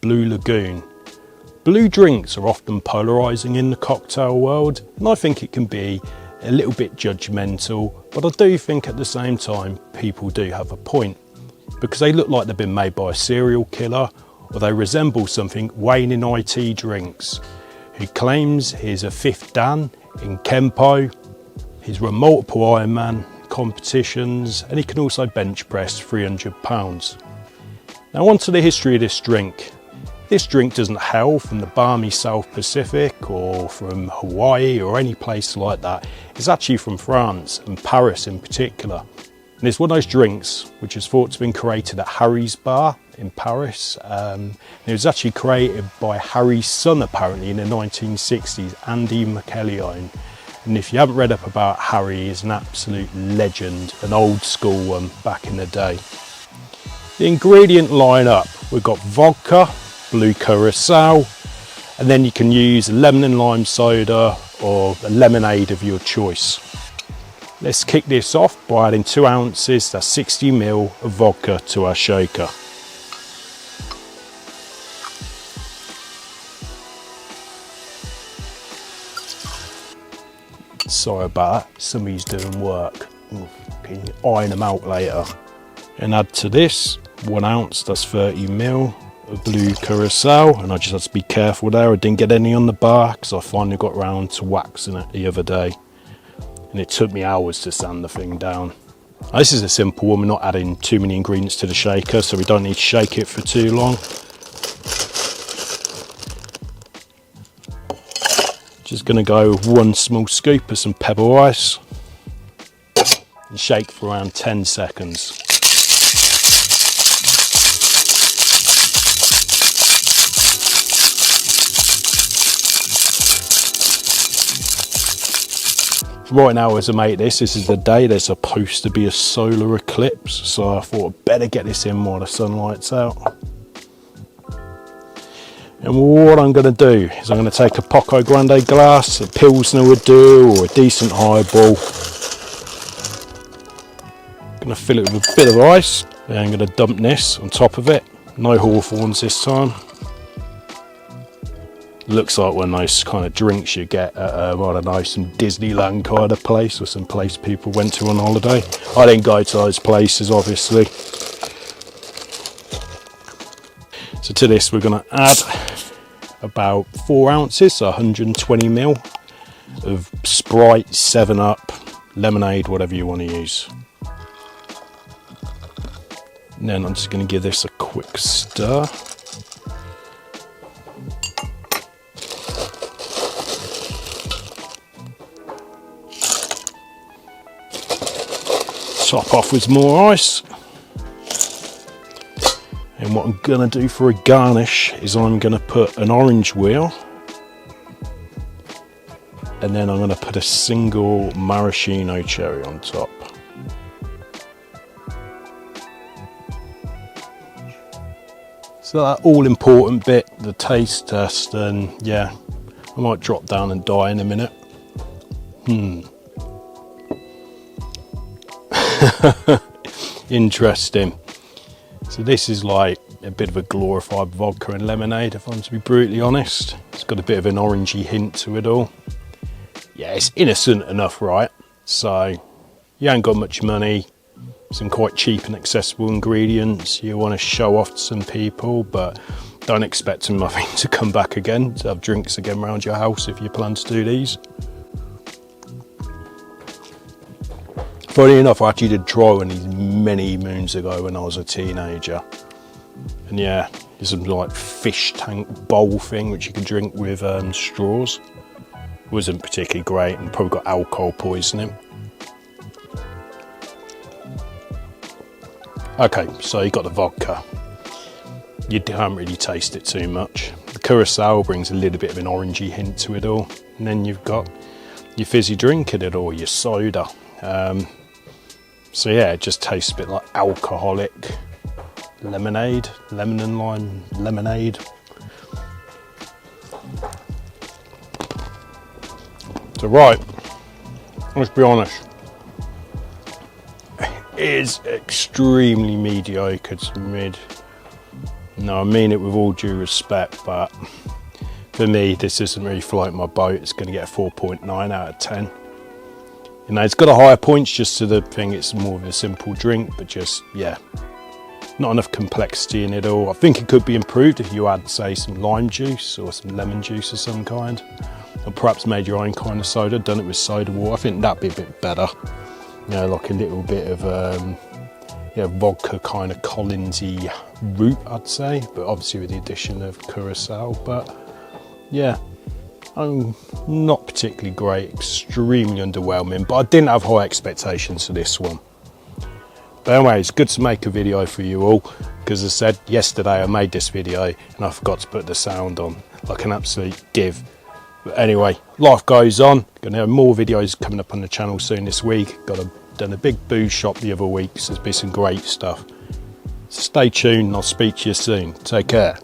Blue Lagoon. Blue drinks are often polarising in the cocktail world, and I think it can be a little bit judgmental, but I do think at the same time people do have a point, because they look like they've been made by a serial killer, or they resemble something Wayne in IT drinks, who claims he's a fifth Dan in Kempo, he's run multiple Ironman competitions, and he can also bench press 300 pounds. Now on to the history of this drink. This drink doesn't hail from the balmy South Pacific or from Hawaii or any place like that. It's actually from France and Paris in particular. And it's one of those drinks which is thought to have been created at Harry's Bar in Paris. And it was actually created by Harry's son apparently in the 1960s, Andy MacElhone. And if you haven't read up about Harry, he's an absolute legend, an old school one back in the day. The ingredient lineup, we've got vodka, blue Curacao, and then you can use lemon and lime soda or a lemonade of your choice. Let's kick this off by adding 2 ounces, that's 60 ml of vodka to our shaker. Sorry about that, somebody's doing work. Can you iron them out later? And add to this 1 ounce, that's 30 ml of blue Curacao, and I just had to be careful there. I didn't get any on the bar because I finally got round to waxing it the other day, and it took me hours to sand the thing down. Now, this is a simple one, we're not adding too many ingredients to the shaker, so we don't need to shake it for too long. Just going to go with 1 small scoop of some pebble ice and shake for around 10 seconds. Right now as I make this is the day there's supposed to be a solar eclipse, so I thought I'd better get this in while the sun lights out. And what I'm going to do is I'm going to take a Poco Grande glass, a Pilsner would do, or a decent highball. Going to fill it with a bit of ice, then I'm going to dump this on top of it. No Hawthorns this time. Looks like one of those kind of drinks you get at, I don't know, some Disneyland kind of place or some place people went to on holiday. I didn't go to those places, obviously. So to this we're going to add about 4 ounces, so 120 ml of Sprite, 7-Up, lemonade, whatever you want to use. And then I'm just going to give this a quick stir. Top off with more ice, and what I'm going to do for a garnish is I'm going to put an orange wheel, and then I'm going to put a single maraschino cherry on top. So that all important bit, the taste test, and yeah, I might drop down and die in a minute. Interesting. So this is like a bit of a glorified vodka and lemonade, if I'm to be brutally honest. It's got a bit of an orangey hint to it all. Yeah, it's innocent enough, right? So you ain't got much money, some quite cheap and accessible ingredients. You want to show off to some people, but don't expect them, I think, to come back again to have drinks again around your house if you plan to do these. Funny enough, I actually did try one of these many moons ago when I was a teenager. And yeah, there's some like fish tank bowl thing which you can drink with straws. Wasn't particularly great and probably got alcohol poisoning. Okay, so you got the vodka. You can't really taste it too much. The Curacao brings a little bit of an orangey hint to it all. And then you've got your fizzy drink in it all, your soda. So yeah, it just tastes a bit like alcoholic lemonade, lemon and lime lemonade. So right, let's be honest, it is extremely mediocre to mid. No, I mean it with all due respect, but for me, this isn't really floating my boat. It's going to get a 4.9 out of 10. You know, it's got a higher points just to the thing. It's more of a simple drink, but just, yeah, not enough complexity in it all. I think it could be improved if you add, say, some lime juice or some lemon juice of some kind, or perhaps made your own kind of soda, done it with soda water. I think that'd be a bit better. You know, like a little bit of yeah, vodka kind of Collinsy root, I'd say, but obviously with the addition of Curacao. But yeah, I'm not particularly great, extremely underwhelming, but I didn't have high expectations for this one. But anyway, it's good to make a video for you all, because as I said, yesterday I made this video and I forgot to put the sound on, like an absolute div. But anyway, life goes on. Gonna have more videos coming up on the channel soon this week. Done a big booze shop the other week, so there's been some great stuff. So stay tuned and I'll speak to you soon. Take care.